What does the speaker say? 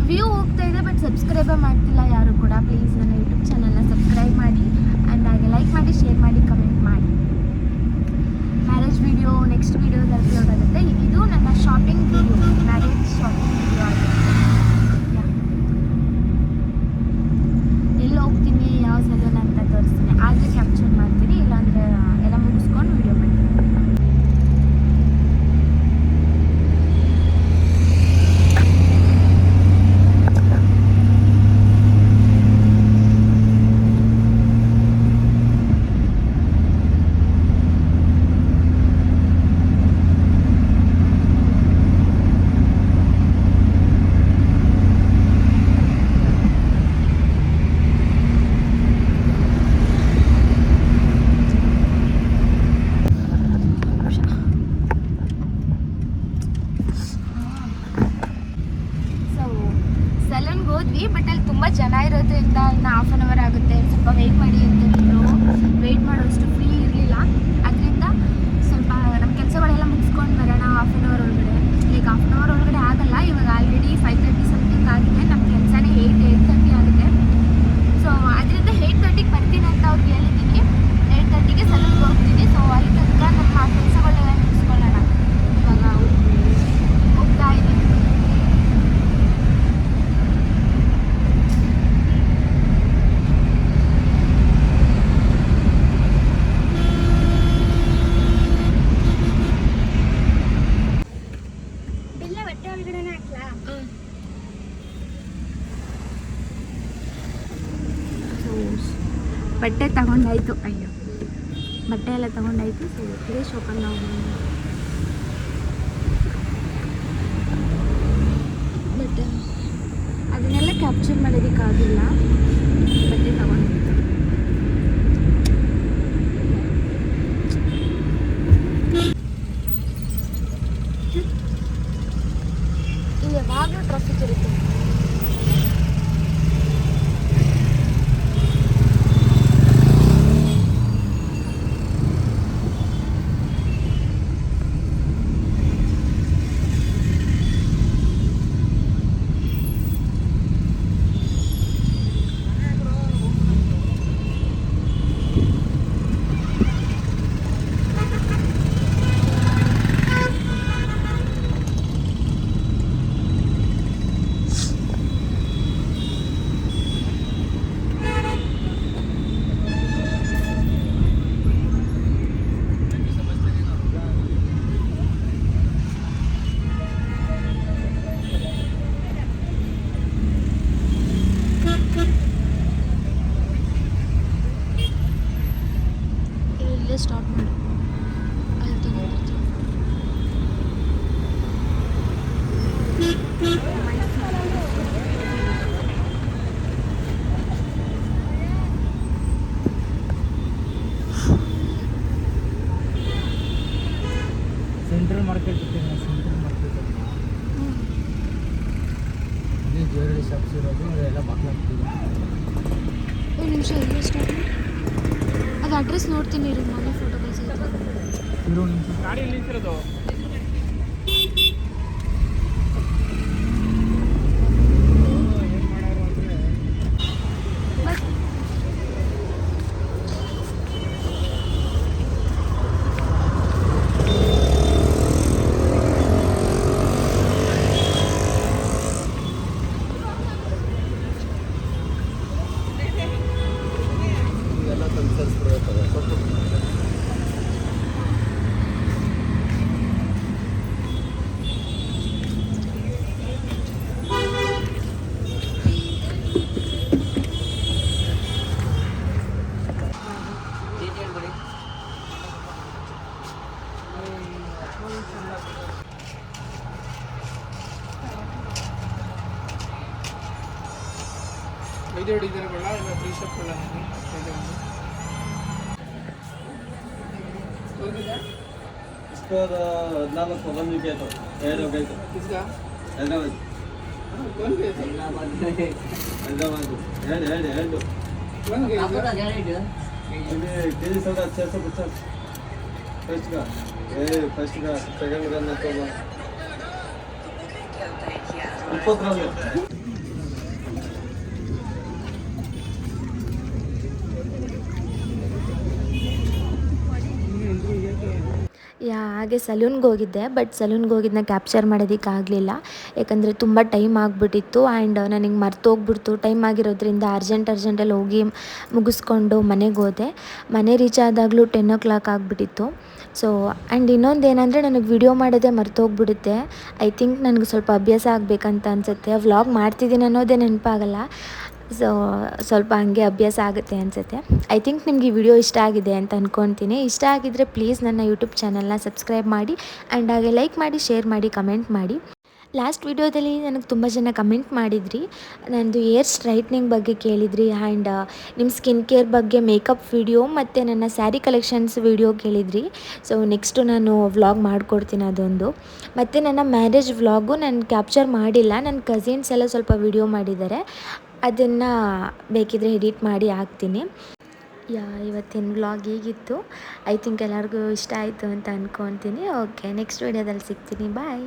View ಹೋಗ್ತಾ ಇದೆ, but ಸಬ್ಸ್ಕ್ರೈಬೇ ಮಾಡ್ತಿಲ್ಲ ಯಾರು ಕೂಡ. ಪ್ಲೀಸ್ ನನ್ನ ಯೂಟ್ಯೂಬ್ ಚಾನಲ್ನ ಸಬ್ಸ್ಕ್ರೈಬ್ ಮಾಡಿ ಆ್ಯಂಡ್ ಹಾಗೆ ಲೈಕ್ ಮಾಡಿ, ಶೇರ್ ಮಾಡಿ, ಕಮೆಂಟ್ ಮಾಡಿ. ಮ್ಯಾರೇಜ್ ವಿಡಿಯೋ ನೆಕ್ಸ್ಟ್ ವಿಡಿಯೋದಲ್ಲಿ ಅಪ್ಲೋಡ್ ಆಗುತ್ತೆ. ಇದು ನನ್ನ shopping video, marriage shopping video ಆಗುತ್ತೆ. ಎಲ್ಲಿ ಹೋಗ್ತೀನಿ, ಯಾವ ಸಲೂನ್ ಅಂತ ತೋರಿಸ್ತೀನಿ. ಆದರೆ ಕ್ಯಾಪ್ಚರ್ ಮಾಡ್ತೀನಿ, ಇಲ್ಲಾಂದರೆ ಎಲ್ಲ ಮುಗಿಸ್ಕೊಂಡು ವಿಡಿಯೋ ಮಾಡ್ತೀನಿ. ಹೋದ್ವಿ, ಬಟ್ ಅಲ್ಲಿ ತುಂಬ ಜನ ಇರೋದ್ರಿಂದ ಇನ್ನು ಹಾಫ್ ಆನ್ ಅವರ್ ಆಗುತ್ತೆ, ಸ್ವಲ್ಪ ವೆಯ್ಟ್ ಮಾಡಿ ಅಂತ ಹೇಳಿದ್ರು. ವೆಯ್ಟ್ ಮಾಡೋಷ್ಟು ಫ್ರೀ ಇರಲಿಲ್ಲ. ಅದರಿಂದ ಸ್ವಲ್ಪ ನಮ್ಮ ಕೆಲಸಗಳೆಲ್ಲ ಮುಗಿಸ್ಕೊಂಡು ಬರೋಣ ಹಾಫ್ ಆನ್ ಅವರ್ ಒಳಗಡೆ. ಈಗ ಹಾಫ್ ಆನ್ ಅವರ್ ಒಳಗಡೆ ಆಗಲ್ಲ, ಇವಾಗ ಆಲ್ರೆಡಿ 5:30 ಸಮಥಿಂಗ್ ಆಗಿದೆ. ನಮ್ಮ ಕೆಲಸನೇ 8:30 ಆಗಿದೆ. ಸೊ ಅದರಿಂದ 8:30ಗೆ ಬರ್ತೀನಿ ಅಂತ ಅವ್ರಿಗೆ ಹೇಳಿದ್ದೀನಿ. 8:30ಗೆ ಸಲೂನ್ಗೆ ಹೋಗ್ತೀನಿ. ಸೊ ಅಲ್ಲಿ ತನಕ ನಮ್ಮ ಕೆಲಸಗಳೆಲ್ಲ ಮುಗಿಸ್ಕೊಳ್ಳೋಣ. ಇವಾಗ ಹೋಗ್ತಾ ಇದ್ದೀನಿ. ಬಟ್ಟೆ ತಗೊಂಡಾಯಿತು. ಅಯ್ಯೋ, ಬಟ್ಟೆ ಎಲ್ಲ ತಗೊಂಡಾಯಿತು. ಸೊ ಇದೇ ಶಾಪಲ್ಲಿ ನಾವು ಬಟ್ ಅದನ್ನೆಲ್ಲ ಕ್ಯಾಪ್ಚರ್ ಮಾಡೋದಕ್ಕಾಗಿಲ್ಲ. ಬಟ್ಟೆ ತಗೊಂಡು ಇಲ್ಲಿ ಯಾವಾಗಲೂ ಟ್ರಾಫಿಕ್ ಇರುತ್ತೆ. ಸ್ಟಾಪ್ ಮಾಡಿ ಅಲ್ಲಿ ತಗೊಂಡ್ಬರ್ತೀನಿ. ಸೆಂಟ್ರಲ್ ಮಾರ್ಕೆಟ್ ಇದೆ. ಸೆಂಟ್ರಲ್ ಮಾರ್ಕೆಟ್ ಇಲ್ಲಿ ಜ್ಯುವೆಲರಿ ಶಾಪ್ಸ್ ಇರೋದು ಎಲ್ಲ ಬಾಕ್ಲಾಗ್ತಿದೆ. ಒಂದು ನಿಮಿಷ ಇಲ್ಲೇ ಸ್ಟಾಪ್ ಮಾಡಿ. ಅದು ಅಡ್ರೆಸ್ ನೋಡ್ತೀನಿ ಇರು, ಮನೆ ಫೋಟೋ ಕಳಿಸಿದ್ದು. ಗಾಡಿ ನಿಲ್ಸಿರೋದು ಐದು ಡಿಸೈನ್ಗಳ ಇಲ್ಲ ತ್ರೀ ಶೇಪ್ಗಳ इसको 14 पसंद किया तो ऐड हो गई तो किसका हैदराबाद कौन गए थे हैदराबाद ऐड कौन गए आपका क्या रेट है ये केजी 650 फर्स्ट का फर्स्ट का सेकंड का ना तो 20 ಹಾಗೆ ಸಲೂನ್ಗೆ ಹೋಗಿದ್ದೆ, ಬಟ್ ಸಲೂನ್ಗೆ ಹೋಗಿದ್ದನ್ನ ಕ್ಯಾಪ್ಚರ್ ಮಾಡೋದಕ್ಕಾಗಲಿಲ್ಲ, ಯಾಕಂದರೆ ತುಂಬ ಟೈಮ್ ಆಗಿಬಿಟ್ಟಿತ್ತು ಆ್ಯಂಡ್ ನನಗೆ ಮರ್ತೋಗ್ಬಿಡ್ತು. ಟೈಮ್ ಆಗಿರೋದ್ರಿಂದ ಅರ್ಜೆಂಟಲ್ಲಿ ಹೋಗಿ ಮುಗಿಸ್ಕೊಂಡು ಮನೆಗೆ ಹೋದೆ. ಮನೆ ರೀಚ್ ಆದಾಗಲೂ 10 o'clock ಆಗಿಬಿಟ್ಟಿತ್ತು. ಸೊ ಆ್ಯಂಡ್ ಇನ್ನೊಂದು ಏನಂದರೆ ನನಗೆ ವಿಡಿಯೋ ಮಾಡೋದೇ ಮರ್ತೋಗ್ಬಿಡುತ್ತೆ. ಐ ಥಿಂಕ್ ನನಗೆ ಸ್ವಲ್ಪ ಅಭ್ಯಾಸ ಆಗಬೇಕಂತ ಅನಿಸುತ್ತೆ. ವ್ಲಾಗ್ ಮಾಡ್ತಿದ್ದೀನಿ ಅನ್ನೋದೇ ನೆನಪಾಗಲ್ಲ. ಸೊ ಸ್ವಲ್ಪ ಹಂಗೆ ಅಭ್ಯಾಸ ಆಗುತ್ತೆ ಅನಿಸುತ್ತೆ. ಐ ಥಿಂಕ್ ನಿಮಗೆ ಈ ವಿಡಿಯೋ ಇಷ್ಟ ಆಗಿದೆ ಅಂತ ಅಂದ್ಕೊತೀನಿ. ಇಷ್ಟ ಆಗಿದ್ದರೆ ಪ್ಲೀಸ್ ನನ್ನ ಯೂಟ್ಯೂಬ್ ಚಾನಲ್ನ ಸಬ್ಸ್ಕ್ರೈಬ್ ಮಾಡಿ ಆ್ಯಂಡ್ ಹಾಗೆ ಲೈಕ್ ಮಾಡಿ, ಶೇರ್ ಮಾಡಿ, ಕಮೆಂಟ್ ಮಾಡಿ. ಲಾಸ್ಟ್ ವಿಡಿಯೋದಲ್ಲಿ ನನಗೆ ತುಂಬ ಜನ ಕಮೆಂಟ್ ಮಾಡಿದ್ರಿ, ನನ್ನದು ಏರ್ ಸ್ಟ್ರೈಟ್ನಿಂಗ್ ಬಗ್ಗೆ ಕೇಳಿದ್ರಿ ಆ್ಯಂಡ್ ನಿಮ್ಮ ಸ್ಕಿನ್ ಕೇರ್ ಬಗ್ಗೆ ಮೇಕಪ್ ವಿಡಿಯೋ ಮತ್ತು ನನ್ನ ಸ್ಯಾರಿ ಕಲೆಕ್ಷನ್ಸ್ ವಿಡಿಯೋ ಕೇಳಿದ್ರಿ. ಸೊ ನೆಕ್ಸ್ಟು ನಾನು ವ್ಲಾಗ್ ಮಾಡಿಕೊಡ್ತೀನಿ ಅದೊಂದು. ಮತ್ತು ನನ್ನ ಮ್ಯಾರೇಜ್ ವ್ಲಾಗು ನಾನು ಕ್ಯಾಪ್ಚರ್ ಮಾಡಿಲ್ಲ, ನನ್ನ ಕಸಿನ್ಸ್ ಎಲ್ಲ ಸ್ವಲ್ಪ ವಿಡಿಯೋ ಮಾಡಿದ್ದಾರೆ, ಅದನ್ನು ಬೇಕಿದ್ದರೆ ಎಡಿಟ್ ಮಾಡಿ ಹಾಕ್ತೀನಿ. ಇವತ್ತಿನ ವ್ಲಾಗ್ ಹೀಗಿತ್ತು. ಐ ಥಿಂಕ್ ಎಲ್ಲರಿಗೂ ಇಷ್ಟ ಆಯಿತು ಅಂತ ಅಂದ್ಕೊತೀನಿ. ಓಕೆ, ನೆಕ್ಸ್ಟ್ ವಿಡಿಯೋದಲ್ಲಿ ಸಿಗ್ತೀನಿ. ಬಾಯ್.